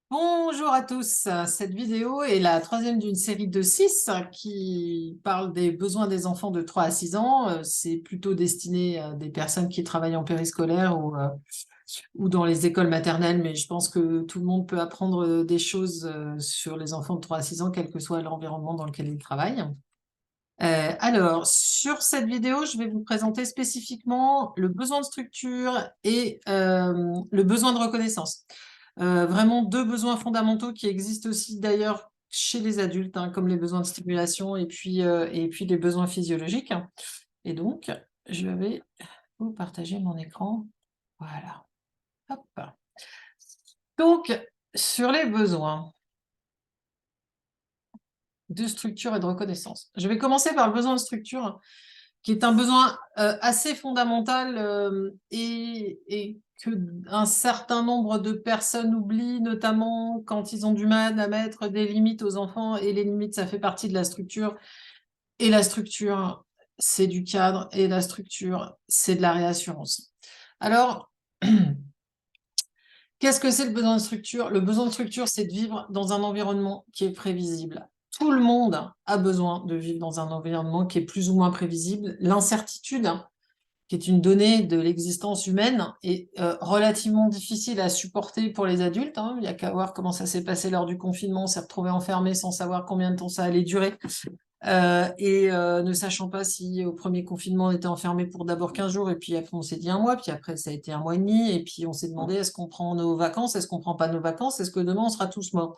Bonjour à tous. Cette vidéo est la troisième d'une série de 6 qui parle des besoins des enfants de 3 à 6 ans. C'est plutôt destiné à des personnes qui travaillent en périscolaire ou dans les écoles maternelles, mais je pense que tout le monde peut apprendre des choses sur les enfants de 3 à 6 ans, quel que soit l'environnement dans lequel ils travaillent. Alors, sur cette vidéo, je vais vous présenter spécifiquement le besoin de structure et le besoin de reconnaissance. Vraiment deux besoins fondamentaux qui existent aussi d'ailleurs chez les adultes, hein, comme les besoins de stimulation et puis les besoins physiologiques. Et donc, je vais vous partager mon écran. Voilà. Hop. Donc, sur les besoins de structure et de reconnaissance. Je vais commencer par le besoin de structure, qui est un besoin assez fondamental et que un certain nombre de personnes oublient, notamment quand ils ont du mal à mettre des limites aux enfants, et les limites, ça fait partie de la structure, et la structure, c'est du cadre, et la structure, c'est de la réassurance. Alors, qu'est-ce que c'est le besoin de structure? Le besoin de structure, c'est de vivre dans un environnement qui est prévisible. Tout le monde a besoin de vivre dans un environnement qui est plus ou moins prévisible. L'incertitude, qui est une donnée de l'existence humaine, est relativement difficile à supporter pour les adultes, hein. Il n'y a qu'à voir comment ça s'est passé lors du confinement. On s'est retrouvé enfermé sans savoir combien de temps ça allait durer. Ne sachant pas si au premier confinement on était enfermé pour d'abord 15 jours, et puis après on s'est dit un mois, puis après ça a été un mois et demi, et puis on s'est demandé est-ce qu'on prend nos vacances, est-ce qu'on prend pas nos vacances, est-ce que demain on sera tous morts.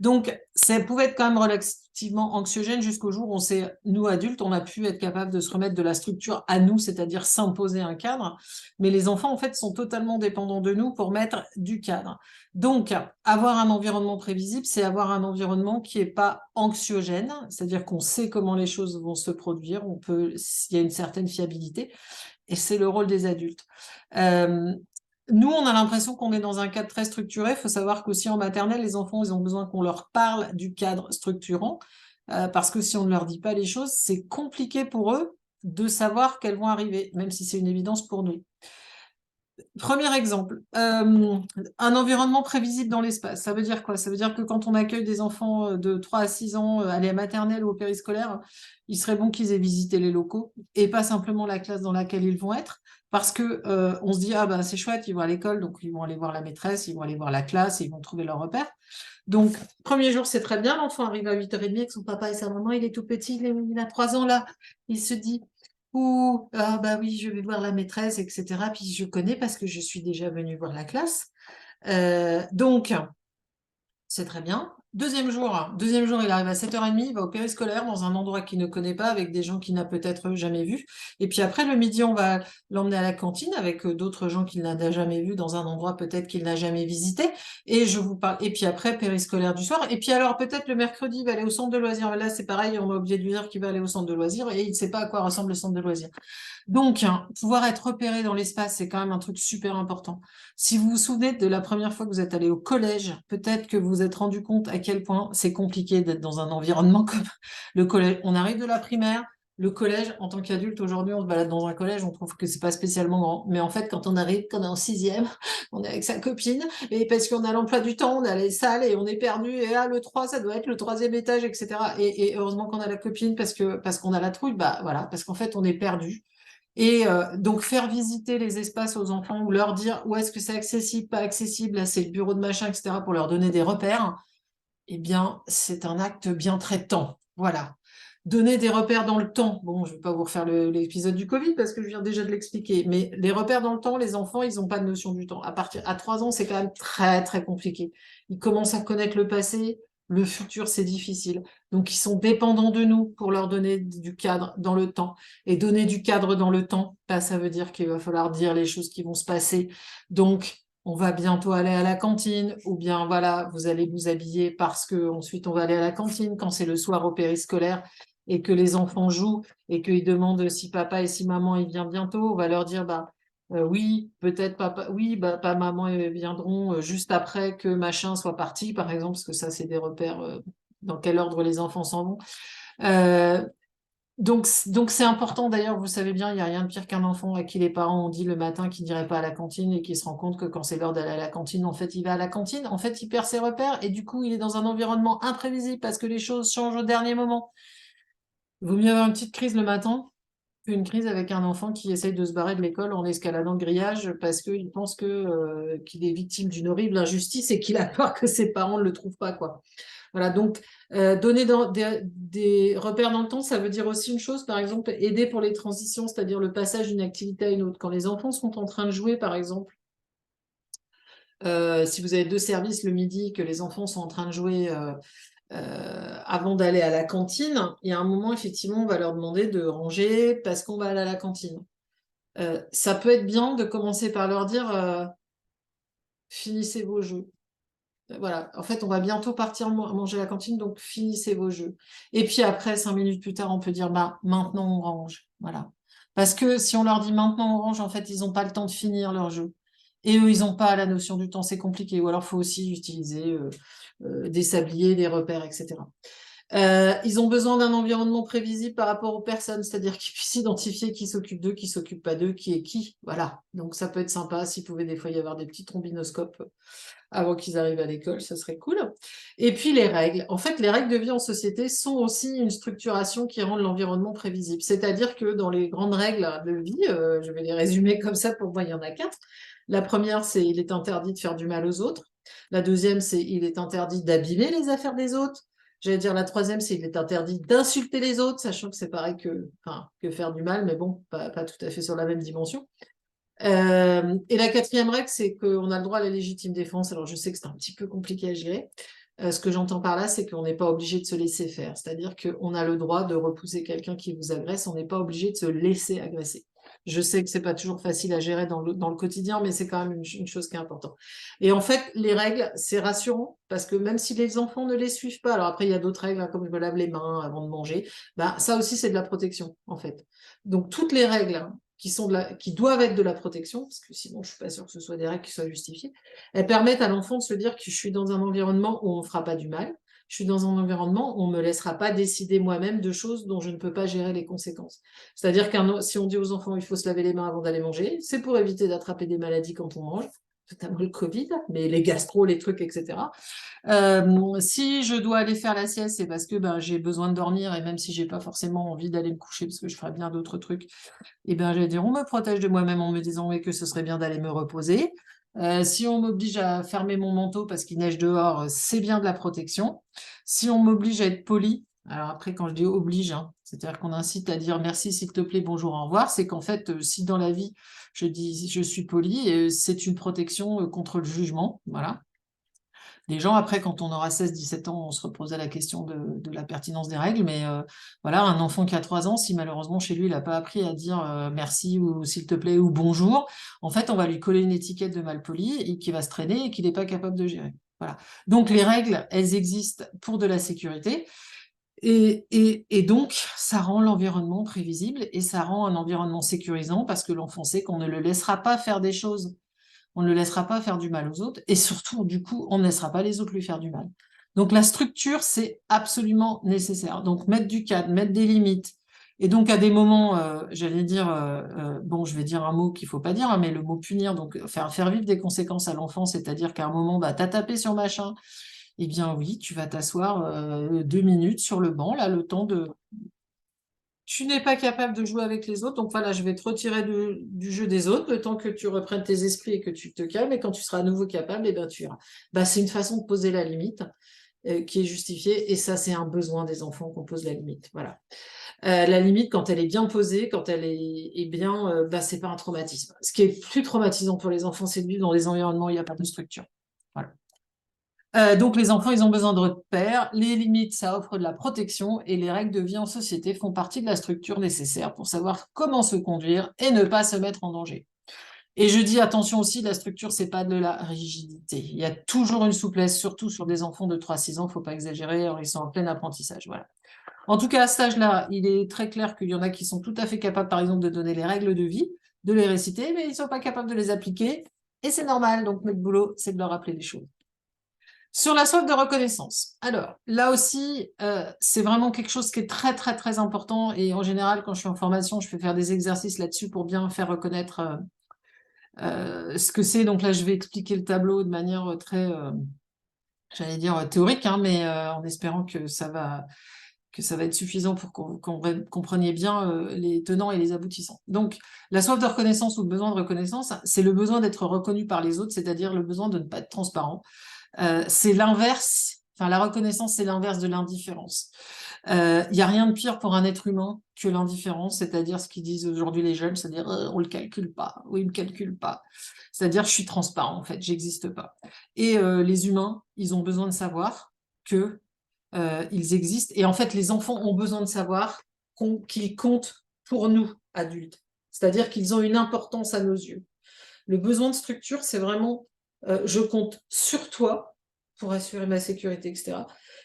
Donc, ça pouvait être quand même relativement anxiogène jusqu'au jour où nous adultes, on a pu être capable de se remettre de la structure à nous, c'est-à-dire s'imposer un cadre. Mais les enfants, en fait, sont totalement dépendants de nous pour mettre du cadre. Donc, avoir un environnement prévisible, c'est avoir un environnement qui n'est pas anxiogène, c'est-à-dire qu'on sait comment les choses vont se produire, il y a une certaine fiabilité, et c'est le rôle des adultes. Euh, Nous, on a l'impression qu'on est dans un cadre très structuré. Il faut savoir qu'aussi en maternelle, les enfants, ils ont besoin qu'on leur parle du cadre structurant, parce que si on ne leur dit pas les choses, c'est compliqué pour eux de savoir qu'elles vont arriver, même si c'est une évidence pour nous. Premier exemple, un environnement prévisible dans l'espace. Ça veut dire quoi? Ça veut dire que quand on accueille des enfants de 3 à 6 ans à la maternelle ou au périscolaire, il serait bon qu'ils aient visité les locaux et pas simplement la classe dans laquelle ils vont être. Parce que on se dit, ah ben c'est chouette, ils vont à l'école, donc ils vont aller voir la maîtresse, ils vont aller voir la classe, ils vont trouver leur repère. Donc, premier jour, c'est très bien, l'enfant arrive à 8h30 avec son papa et sa maman, il est tout petit, il a 3 ans là, il se dit, ou ah bah oui, je vais voir la maîtresse, etc. Puis je connais parce que je suis déjà venue voir la classe. Donc, c'est très bien. Deuxième jour, il arrive à 7h30, il va au périscolaire dans un endroit qu'il ne connaît pas, avec des gens qu'il n'a peut-être jamais vus. Et puis après, le midi, on va l'emmener à la cantine avec d'autres gens qu'il n'a jamais vus dans un endroit peut-être qu'il n'a jamais visité. Et je vous parle. Et puis après, périscolaire du soir. Et puis alors, peut-être le mercredi, il va aller au centre de loisirs. Là, c'est pareil, on est obligé de lui dire qu'il va aller au centre de loisirs et il ne sait pas à quoi ressemble le centre de loisirs. Donc, hein, pouvoir être repéré dans l'espace, c'est quand même un truc super important. Si vous vous souvenez de la première fois que vous êtes allé au collège, peut-être que vous vous êtes rendu compte à quel point c'est compliqué d'être dans un environnement comme le collège. On arrive de la primaire, le collège, en tant qu'adulte, aujourd'hui, on se balade dans un collège, on trouve que c'est pas spécialement grand. Mais en fait, quand on arrive, quand on est en sixième, on est avec sa copine, et parce qu'on a l'emploi du temps, on a les salles, et on est perdu, et là, le 3, ça doit être le troisième étage, etc. Et heureusement qu'on a la copine, parce qu'on a la trouille, bah voilà, parce qu'en fait, on est perdu. Et donc faire visiter les espaces aux enfants ou leur dire où est-ce que c'est accessible, pas accessible, là c'est le bureau de machin, etc., pour leur donner des repères, eh bien c'est un acte bien traitant. Voilà. Donner des repères dans le temps. Bon, je ne vais pas vous refaire l'épisode du Covid parce que je viens déjà de l'expliquer, mais les repères dans le temps, les enfants, ils n'ont pas de notion du temps. À 3 ans, c'est quand même très, très compliqué. Ils commencent à connaître le passé, le futur, c'est difficile. Donc, ils sont dépendants de nous pour leur donner du cadre dans le temps. Et donner du cadre dans le temps, bah, ça veut dire qu'il va falloir dire les choses qui vont se passer. Donc, on va bientôt aller à la cantine, ou bien voilà, vous allez vous habiller parce que ensuite on va aller à la cantine quand c'est le soir au périscolaire et que les enfants jouent et qu'ils demandent si papa et si maman il vient bientôt, on va leur dire bah oui, peut-être papa, oui, bah, papa, maman viendront juste après que machin soit parti, par exemple, parce que ça c'est des repères dans quel ordre les enfants s'en vont. Euh, donc c'est important d'ailleurs, vous savez bien, il n'y a rien de pire qu'un enfant à qui les parents ont dit le matin qu'il n'irait pas à la cantine et qui se rend compte que quand c'est l'heure d'aller à la cantine, en fait, il va à la cantine, en fait, il perd ses repères et du coup, il est dans un environnement imprévisible parce que les choses changent au dernier moment. Il vaut mieux avoir une petite crise le matin qu'une crise avec un enfant qui essaye de se barrer de l'école en escaladant le grillage parce qu'il pense qu'il est victime d'une horrible injustice et qu'il a peur que ses parents ne le trouvent pas, quoi. Voilà, donc donner des repères dans le temps, ça veut dire aussi une chose, par exemple, aider pour les transitions, c'est-à-dire le passage d'une activité à une autre. Quand les enfants sont en train de jouer, par exemple, si vous avez deux services le midi, que les enfants sont en train de jouer avant d'aller à la cantine, il y a un moment, effectivement, on va leur demander de ranger parce qu'on va aller à la cantine. Ça peut être bien de commencer par leur dire finissez vos jeux. Voilà, en fait, on va bientôt partir manger à la cantine, donc finissez vos jeux. Et puis après, 5 minutes plus tard, on peut dire, bah, maintenant on range. Voilà. Parce que si on leur dit maintenant on range, en fait, ils n'ont pas le temps de finir leur jeu. Et eux, ils n'ont pas la notion du temps, c'est compliqué. Ou alors, il faut aussi utiliser des sabliers, des repères, etc. Ils ont besoin d'un environnement prévisible par rapport aux personnes, c'est-à-dire qu'ils puissent identifier qui s'occupe d'eux, qui s'occupe pas d'eux, qui est qui. Voilà. Donc ça peut être sympa s'il pouvait des fois y avoir des petits trombinoscopes avant qu'ils arrivent à l'école, ça serait cool. Et puis les règles. En fait, les règles de vie en société sont aussi une structuration qui rend l'environnement prévisible. C'est-à-dire que dans les grandes règles de vie, je vais les résumer comme ça, pour moi, il y en a 4. La première, c'est il est interdit de faire du mal aux autres. La deuxième, c'est il est interdit d'abîmer les affaires des autres. J'allais dire la troisième, c'est il est interdit d'insulter les autres, sachant que c'est pareil que faire du mal, mais bon, pas tout à fait sur la même dimension. Et la quatrième règle, c'est qu'on a le droit à la légitime défense. Alors, je sais que c'est un petit peu compliqué à gérer. Ce que j'entends par là, c'est qu'on n'est pas obligé de se laisser faire. C'est-à-dire qu'on a le droit de repousser quelqu'un qui vous agresse. On n'est pas obligé de se laisser agresser. Je sais que c'est pas toujours facile à gérer dans le quotidien, mais c'est quand même une chose qui est importante. Et en fait, les règles, c'est rassurant parce que même si les enfants ne les suivent pas, alors après, il y a d'autres règles, hein, comme je me lave les mains avant de manger, bah, ça aussi, c'est de la protection, en fait. Donc, toutes les règles qui doivent être de la protection, parce que sinon je ne suis pas sûre que ce soit des règles qui soient justifiées, elles permettent à l'enfant de se dire que je suis dans un environnement où on ne fera pas du mal, je suis dans un environnement où on ne me laissera pas décider moi-même de choses dont je ne peux pas gérer les conséquences. C'est-à-dire que si on dit aux enfants il faut se laver les mains avant d'aller manger, c'est pour éviter d'attraper des maladies quand on mange, notamment le Covid, mais les gastro, les trucs, etc. Si je dois aller faire la sieste, c'est parce que ben, j'ai besoin de dormir et même si j'ai pas forcément envie d'aller me coucher parce que je ferai bien d'autres trucs, et bien, j'allais dire, on me protège de moi-même en me disant oui, que ce serait bien d'aller me reposer. Si on m'oblige à fermer mon manteau parce qu'il neige dehors, c'est bien de la protection. Si on m'oblige à être poli, alors après, quand je dis oblige, hein, c'est-à-dire qu'on incite à dire merci, s'il te plaît, bonjour, au revoir, c'est qu'en fait, si dans la vie, je dis je suis poli, c'est une protection contre le jugement. Voilà. Les gens, après, quand on aura 16-17 ans, on se reposera la question de la pertinence des règles. Mais voilà, un enfant qui a 3 ans, si malheureusement chez lui, il n'a pas appris à dire merci ou s'il te plaît ou bonjour, en fait, on va lui coller une étiquette de malpoli et qui va se traîner et qu'il n'est pas capable de gérer. Voilà. Donc les règles, elles existent pour de la sécurité. Et donc, ça rend l'environnement prévisible et ça rend un environnement sécurisant parce que l'enfant sait qu'on ne le laissera pas faire des choses, on ne le laissera pas faire du mal aux autres et surtout, du coup, on ne laissera pas les autres lui faire du mal. Donc la structure, c'est absolument nécessaire. Donc mettre du cadre, mettre des limites. Et donc à des moments, j'allais dire, bon, je vais dire un mot qu'il ne faut pas dire, hein, mais le mot punir, donc faire vivre des conséquences à l'enfant, c'est-à-dire qu'à un moment, bah, t'as tapé sur machin, eh bien oui, tu vas t'asseoir 2 minutes sur le banc, là, le temps de, tu n'es pas capable de jouer avec les autres, donc voilà, je vais te retirer du jeu des autres, le temps que tu reprennes tes esprits et que tu te calmes, et quand tu seras à nouveau capable, eh ben, tu iras. Bah, c'est une façon de poser la limite qui est justifiée, et ça, c'est un besoin des enfants qu'on pose la limite. Voilà. La limite, quand elle est bien posée, quand elle est bien, bah, c'est pas un traumatisme. Ce qui est plus traumatisant pour les enfants, c'est de vivre dans des environnements où il n'y a pas de structure. Voilà. Donc les enfants, ils ont besoin de repères. Les limites, ça offre de la protection et les règles de vie en société font partie de la structure nécessaire pour savoir comment se conduire et ne pas se mettre en danger. Et je dis attention aussi, la structure, c'est pas de la rigidité. Il y a toujours une souplesse, surtout sur des enfants de 3-6 ans, il ne faut pas exagérer, ils sont en plein apprentissage. Voilà. En tout cas, à cet âge-là, il est très clair qu'il y en a qui sont tout à fait capables, par exemple, de donner les règles de vie, de les réciter, mais ils ne sont pas capables de les appliquer. Et c'est normal, donc notre boulot, c'est de leur rappeler les choses. Sur la soif de reconnaissance. Alors, là aussi, c'est vraiment quelque chose qui est très, très, très important. Et en général, quand je suis en formation, je fais faire des exercices là-dessus pour bien faire reconnaître ce que c'est. Donc là, je vais expliquer le tableau de manière très, j'allais dire théorique, hein, mais en espérant que ça va être suffisant pour qu'on compreniez bien les tenants et les aboutissants. Donc, la soif de reconnaissance ou le besoin de reconnaissance, c'est le besoin d'être reconnu par les autres, c'est-à-dire le besoin de ne pas être transparent. C'est l'inverse, enfin la reconnaissance, c'est l'inverse de l'indifférence. Il n'y a rien de pire pour un être humain que l'indifférence, c'est-à-dire ce qu'ils disent aujourd'hui les jeunes, c'est-à-dire on le calcule pas, ou il me calcule pas. C'est-à-dire je suis transparent en fait, j'existe pas. Et les humains, ils ont besoin de savoir que ils existent. Et en fait, les enfants ont besoin de savoir qu'ils comptent pour nous, adultes. C'est-à-dire qu'ils ont une importance à nos yeux. Le besoin de structure, c'est vraiment je compte sur toi pour assurer ma sécurité, etc.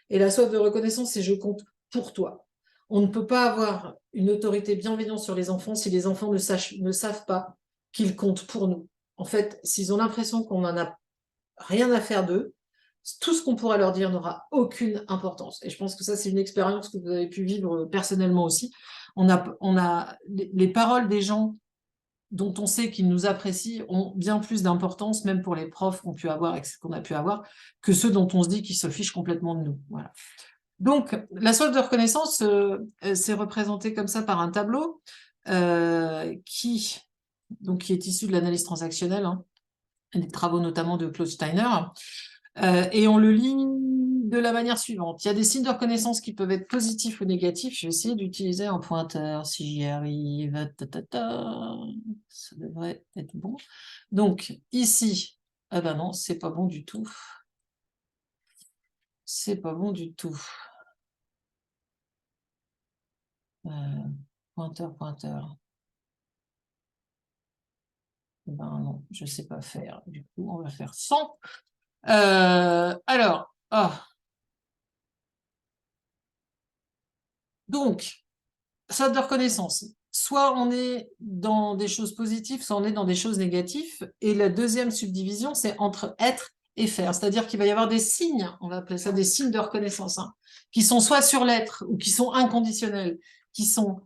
Et la soif de reconnaissance, c'est je compte pour toi. On ne peut pas avoir une autorité bienveillante sur les enfants si les enfants ne savent pas qu'ils comptent pour nous. En fait, s'ils ont l'impression qu'on n'en a rien à faire d'eux, tout ce qu'on pourra leur dire n'aura aucune importance. Et je pense que ça, c'est une expérience que vous avez pu vivre personnellement aussi. On a les paroles des gens dont on sait qu'ils nous apprécient ont bien plus d'importance, même pour les profs qu'on a pu avoir, que ceux dont on se dit qu'ils se fichent complètement de nous. Voilà. Donc, la soif de reconnaissance, c'est représenté comme ça par un tableau qui est issu de l'analyse transactionnelle, hein, des travaux notamment de Claude Steiner. Et on le lit de la manière suivante. Il y a des signes de reconnaissance qui peuvent être positifs ou négatifs. Je vais essayer d'utiliser un pointeur si j'y arrive. Ça devrait être bon. Donc, ici, ah ben non, c'est pas bon du tout. C'est pas bon du tout. Euh, pointeur, pointeur. Ben non, je sais pas faire. Du coup, on va faire 100. Alors, donc, ça de reconnaissance. Soit on est dans des choses positives, soit on est dans des choses négatives. Et la deuxième subdivision, c'est entre être et faire. C'est-à-dire qu'il va y avoir des signes, on va appeler ça des signes de reconnaissance, hein, qui sont soit sur l'être ou qui sont inconditionnels, qui sont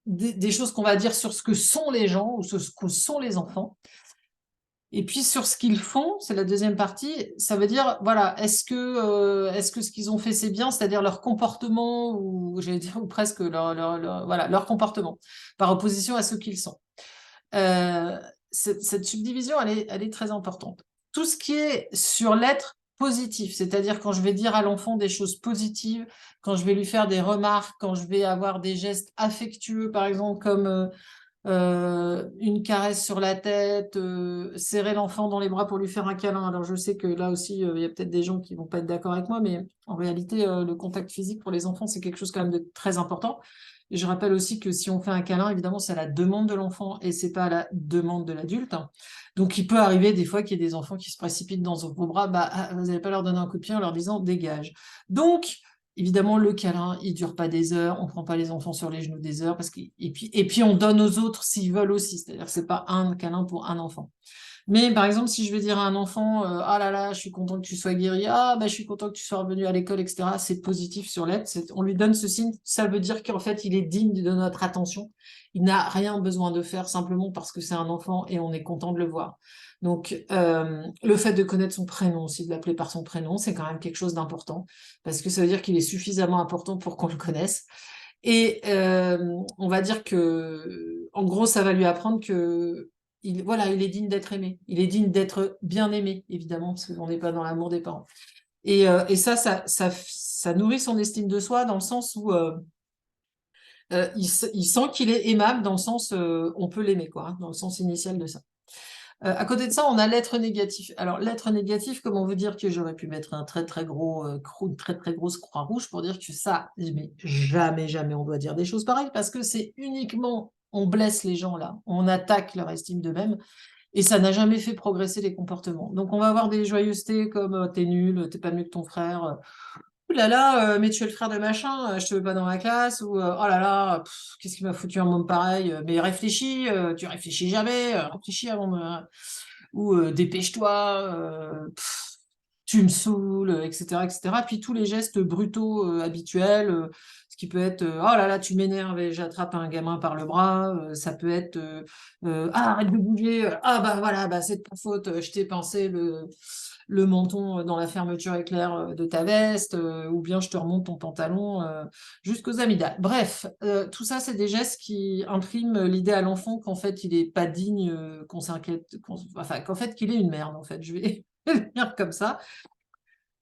des choses qu'on va dire sur ce que sont les gens ou sur ce que sont les enfants. Et puis sur ce qu'ils font, c'est la deuxième partie, ça veut dire, voilà, est-ce que ce qu'ils ont fait c'est bien, c'est-à-dire leur comportement, ou j'allais dire, ou presque voilà, leur comportement, par opposition à ce qu'ils sont. Euh, cette subdivision, elle est très importante. Tout ce qui est sur l'être positif, c'est-à-dire quand je vais dire à l'enfant des choses positives, quand je vais lui faire des remarques, quand je vais avoir des gestes affectueux, par exemple, comme une caresse sur la tête, serrer l'enfant dans les bras pour lui faire un câlin. Alors je sais que là aussi, il y a peut-être des gens qui vont pas être d'accord avec moi, mais en réalité, le contact physique pour les enfants, c'est quelque chose quand même de très important. Et je rappelle aussi que si on fait un câlin, évidemment, c'est à la demande de l'enfant et c'est pas à la demande de l'adulte. Donc il peut arriver des fois qu'il y ait des enfants qui se précipitent dans vos bras, vous n'allez pas leur donner un coup de pied en leur disant dégage. Donc évidemment, le câlin, il dure pas des heures, on prend pas les enfants sur les genoux des heures, et puis on donne aux autres s'ils veulent aussi, c'est-à-dire que c'est pas un câlin pour un enfant. Mais par exemple, si je vais dire à un enfant, ah là là, je suis content que tu sois guéri, ah bah je suis content que tu sois revenu à l'école, etc., c'est positif sur l'aide, on lui donne ce signe, ça veut dire qu'en fait, il est digne de notre attention, il n'a rien besoin de faire simplement parce que c'est un enfant et on est content de le voir. Donc, le fait de connaître son prénom aussi, de l'appeler par son prénom, c'est quand même quelque chose d'important, parce que ça veut dire qu'il est suffisamment important pour qu'on le connaisse. Et on va dire que, en gros, ça va lui apprendre que, voilà, il est digne d'être aimé. Il est digne d'être bien aimé, évidemment, parce qu'on n'est pas dans l'amour des parents. Et ça nourrit son estime de soi dans le sens où il sent qu'il est aimable, dans le sens on peut l'aimer, quoi, hein, dans le sens initial de ça. À côté de ça, on a l'être négatif. Alors, l'être négatif, comment vous dire que j'aurais pu mettre un très très gros, une très très grosse croix rouge pour dire que ça, mais jamais, jamais on doit dire des choses pareilles parce que c'est uniquement, on blesse les gens là, on attaque leur estime d'eux-mêmes et ça n'a jamais fait progresser les comportements. Donc, on va avoir des joyeusetés comme t'es nul, t'es pas mieux que ton frère, ouh là là, mais tu es le frère de machin, je te veux pas dans la classe, ou oh là là, qu'est-ce qui m'a foutu un monde pareil, mais réfléchis, tu réfléchis jamais, réfléchis avant de... Ou dépêche-toi, tu me saoules, etc., etc. Puis tous les gestes brutaux habituels, ce qui peut être oh là là, tu m'énerves et j'attrape un gamin par le bras. Ça peut être ah, arrête de bouger. Ah bah voilà, bah c'est de ta faute. Je t'ai pincé le menton dans la fermeture éclair de ta veste, ou bien je te remonte ton pantalon jusqu'aux amygdales. Bref, tout ça, c'est des gestes qui impriment l'idée à l'enfant qu'en fait, il est pas digne, qu'on s'inquiète, enfin, qu'en fait, qu'il est une merde, en fait. Je vais le dire comme ça.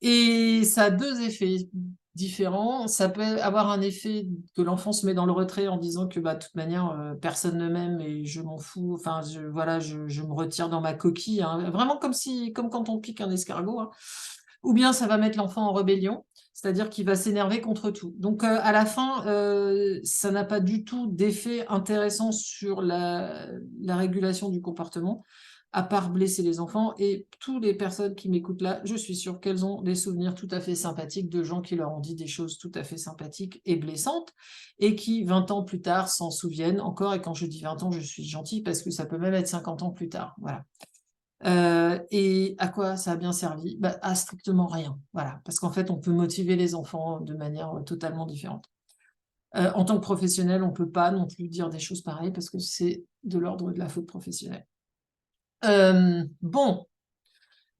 Et ça a deux effets différents. Ça peut avoir un effet que l'enfant se met dans le retrait en disant que bah, de toute manière, personne ne m'aime et je m'en fous. Enfin, voilà, je me retire dans ma coquille, hein. Vraiment comme quand on pique un escargot, hein. Ou bien ça va mettre l'enfant en rébellion, c'est-à-dire qu'il va s'énerver contre tout. Donc à la fin, ça n'a pas du tout d'effet intéressant sur la régulation du comportement, à part blesser les enfants. Et toutes les personnes qui m'écoutent là, je suis sûre qu'elles ont des souvenirs tout à fait sympathiques de gens qui leur ont dit des choses tout à fait sympathiques et blessantes, et qui, 20 ans plus tard, s'en souviennent encore. Et quand je dis 20 ans, je suis gentille, parce que ça peut même être 50 ans plus tard. Voilà. Et à quoi ça a bien servi? Bah, à strictement rien. Voilà. Parce qu'en fait, on peut motiver les enfants de manière totalement différente. En tant que professionnel, on ne peut pas non plus dire des choses pareilles, parce que c'est de l'ordre de la faute professionnelle. Bon,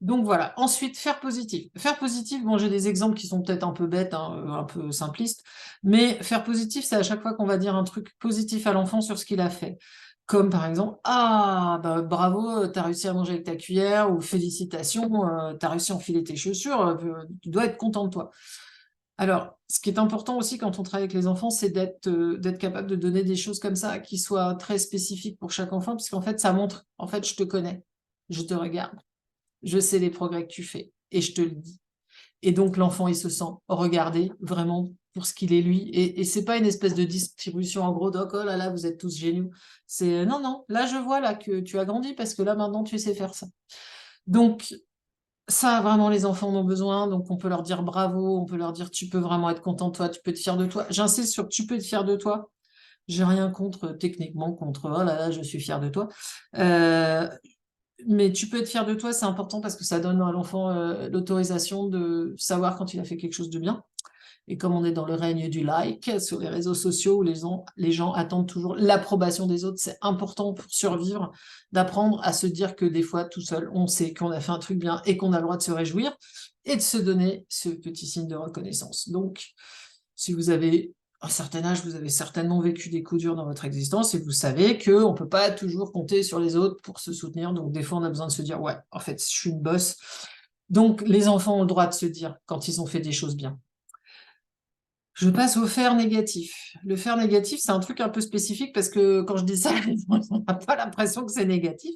donc voilà. Ensuite, faire positif. Faire positif, bon, j'ai des exemples qui sont peut-être un peu bêtes, hein, un peu simplistes, mais faire positif, c'est à chaque fois qu'on va dire un truc positif à l'enfant sur ce qu'il a fait. Comme par exemple, ah, bah, bravo, t'as réussi à manger avec ta cuillère, ou félicitations, t'as réussi à enfiler tes chaussures, tu dois être content de toi. Alors, ce qui est important aussi quand on travaille avec les enfants, c'est d'être capable de donner des choses comme ça qui soient très spécifiques pour chaque enfant, puisqu'en fait, ça montre, en fait, je te connais, je te regarde, je sais les progrès que tu fais, et je te le dis. Et donc, l'enfant, il se sent regardé vraiment pour ce qu'il est lui. Et c'est pas une espèce de distribution en gros, donc, oh là là, vous êtes tous géniaux. C'est non, non, là, je vois là que tu as grandi parce que là, maintenant, tu sais faire ça. Donc, ça, vraiment, les enfants en ont besoin. Donc, on peut leur dire bravo, on peut leur dire tu peux vraiment être content de toi, tu peux être fier de toi. J'insiste sur tu peux être fier de toi. J'ai rien contre, techniquement, contre oh là là, je suis fier de toi. Euh, mais tu peux être fier de toi, c'est important parce que ça donne à l'enfant l'autorisation de savoir quand il a fait quelque chose de bien. Et comme on est dans le règne du like sur les réseaux sociaux où les gens attendent toujours l'approbation des autres, c'est important pour survivre d'apprendre à se dire que des fois, tout seul, on sait qu'on a fait un truc bien et qu'on a le droit de se réjouir et de se donner ce petit signe de reconnaissance. Donc, si vous avez un certain âge, vous avez certainement vécu des coups durs dans votre existence et vous savez qu'on ne peut pas toujours compter sur les autres pour se soutenir. Donc, des fois, on a besoin de se dire, ouais, en fait, je suis une bosse. Donc, les enfants ont le droit de se dire quand ils ont fait des choses bien. Je passe au faire négatif. Le faire négatif, c'est un truc un peu spécifique parce que quand je dis ça, on n'a pas l'impression que c'est négatif.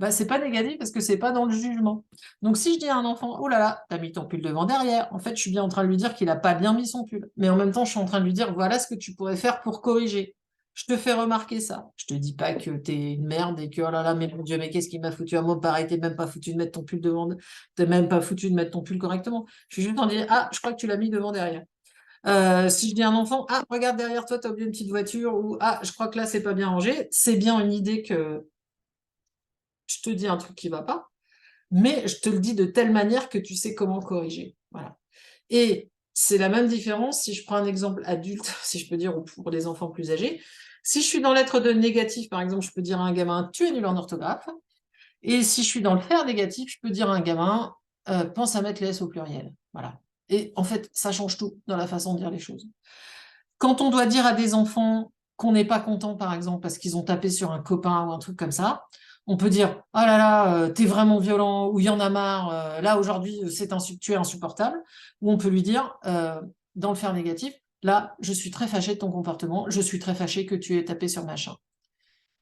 Bah, c'est pas négatif parce que c'est pas dans le jugement. Donc, si je dis à un enfant, oh là là, t'as mis ton pull devant derrière, en fait, je suis bien en train de lui dire qu'il a pas bien mis son pull. Mais en même temps, je suis en train de lui dire, voilà ce que tu pourrais faire pour corriger. Je te fais remarquer ça. Je te dis pas que t'es une merde et que, oh là là, mais mon Dieu, mais qu'est-ce qui m'a foutu à moi pareil, t'es même pas foutu de mettre ton pull devant, t'es même pas foutu de mettre ton pull correctement. Je suis juste en train de dire, ah, je crois que tu l'as mis devant derrière. Si je dis à un enfant, ah, regarde derrière toi, tu as oublié une petite voiture, ou ah, je crois que là, c'est pas bien rangé, c'est bien une idée que je te dis un truc qui va pas, mais je te le dis de telle manière que tu sais comment corriger. Voilà. Et c'est la même différence si je prends un exemple adulte, si je peux dire, ou pour les enfants plus âgés. Si je suis dans l'être de négatif, par exemple, je peux dire à un gamin, tu es nul en orthographe. Et si je suis dans le faire négatif, je peux dire à un gamin, pense à mettre les S au pluriel. Voilà. Et en fait, ça change tout dans la façon de dire les choses. Quand on doit dire à des enfants qu'on n'est pas content, par exemple, parce qu'ils ont tapé sur un copain ou un truc comme ça, on peut dire oh là là, t'es vraiment violent, ou il y en a marre, là aujourd'hui tu es insupportable. Ou on peut lui dire, dans le faire négatif, là, je suis très fâché de ton comportement, je suis très fâché que tu aies tapé sur machin.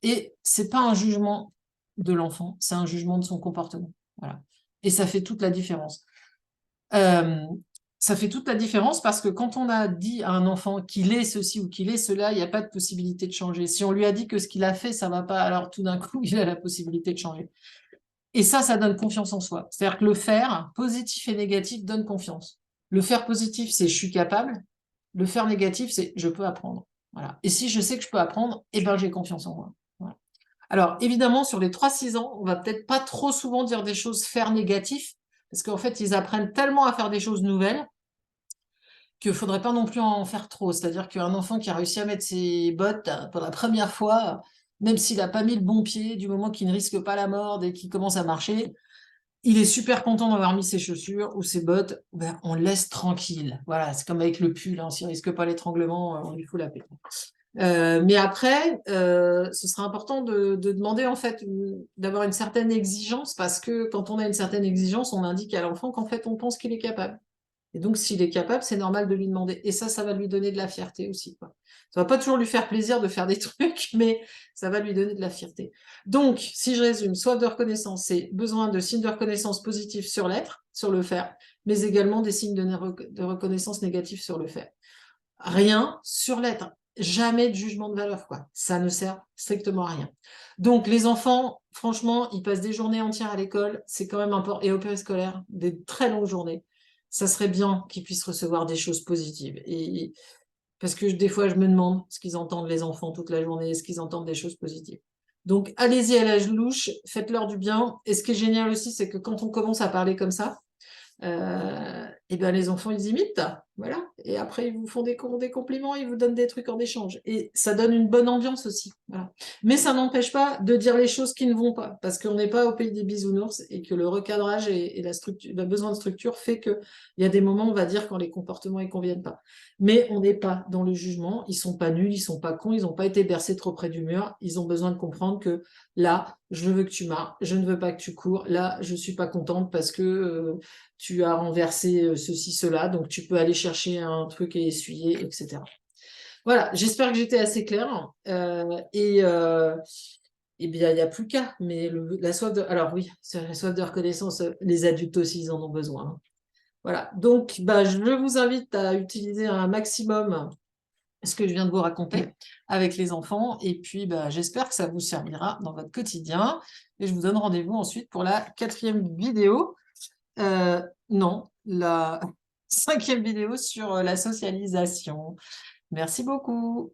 Et c'est pas un jugement de l'enfant, c'est un jugement de son comportement. Voilà. Et ça fait toute la différence. Euh, Ça fait toute la différence parce que quand on a dit à un enfant qu'il est ceci ou qu'il est cela, il n'y a pas de possibilité de changer. Si on lui a dit que ce qu'il a fait, ça va pas, alors tout d'un coup, il a la possibilité de changer. Et ça donne confiance en soi. C'est-à-dire que le faire, positif et négatif, donne confiance. Le faire positif, c'est je suis capable. Le faire négatif, c'est je peux apprendre. Voilà. Et si je sais que je peux apprendre, eh ben, j'ai confiance en moi. Voilà. Alors, évidemment, sur les 3-6 ans, on va peut-être pas trop souvent dire des choses faire négatif, Parce qu'en fait, ils apprennent tellement à faire des choses nouvelles qu'il ne faudrait pas non plus en faire trop. C'est-à-dire qu'un enfant qui a réussi à mettre ses bottes pour la première fois, même s'il n'a pas mis le bon pied, du moment qu'il ne risque pas la mort dès qu'il commence à marcher, il est super content d'avoir mis ses chaussures ou ses bottes, ben, on le laisse tranquille. Voilà, c'est comme avec le pull, hein, s'il ne risque pas l'étranglement, on lui fout la paix. Mais après, ce sera important de demander en fait d'avoir une certaine exigence parce que quand on a une certaine exigence, on indique à l'enfant qu'en fait on pense qu'il est capable. Et donc s'il est capable, c'est normal de lui demander. Et ça va lui donner de la fierté aussi, quoi. Ça va pas toujours lui faire plaisir de faire des trucs, mais ça va lui donner de la fierté. Donc, si je résume, soif de reconnaissance, c'est besoin de signes de reconnaissance positifs sur l'être, sur le faire, mais également des signes de reconnaissance négatifs sur le faire. Rien sur l'être. Jamais de jugement de valeur, quoi. Ça ne sert strictement à rien. Donc, les enfants, franchement, ils passent des journées entières à l'école. C'est quand même important. Et au périscolaire, des très longues journées. Ça serait bien qu'ils puissent recevoir des choses positives. Et parce que des fois, je me demande ce qu'ils entendent, les enfants, toute la journée. Est-ce qu'ils entendent des choses positives? Donc, allez-y à la louche, faites-leur du bien. Et ce qui est génial aussi, c'est que quand on commence à parler comme ça, et ben les enfants, ils imitent, voilà. Et après, ils vous font des compliments, ils vous donnent des trucs en échange. Et ça donne une bonne ambiance aussi. Voilà. Mais ça n'empêche pas de dire les choses qui ne vont pas, parce qu'on n'est pas au pays des bisounours et que le recadrage et la structure, le besoin de structure fait qu'il y a des moments, on va dire, quand les comportements ne conviennent pas. Mais on n'est pas dans le jugement, ils sont pas nuls, ils sont pas cons, ils n'ont pas été bercés trop près du mur, ils ont besoin de comprendre que là, je veux que tu marches, je ne veux pas que tu cours, là, je suis pas contente parce que tu as renversé ceci, cela, donc tu peux aller chercher un truc et essuyer, etc. Voilà, j'espère que j'étais assez claire. Et bien, il n'y a plus qu'à. Mais la soif de... Alors oui, c'est la soif de reconnaissance, les adultes aussi, ils en ont besoin, hein. Voilà, donc bah, je vous invite à utiliser un maximum ce que je viens de vous raconter avec les enfants. Et puis, bah, j'espère que ça vous servira dans votre quotidien. Et je vous donne rendez-vous ensuite pour la 4e vidéo. Non, la 5e vidéo sur la socialisation. Merci beaucoup.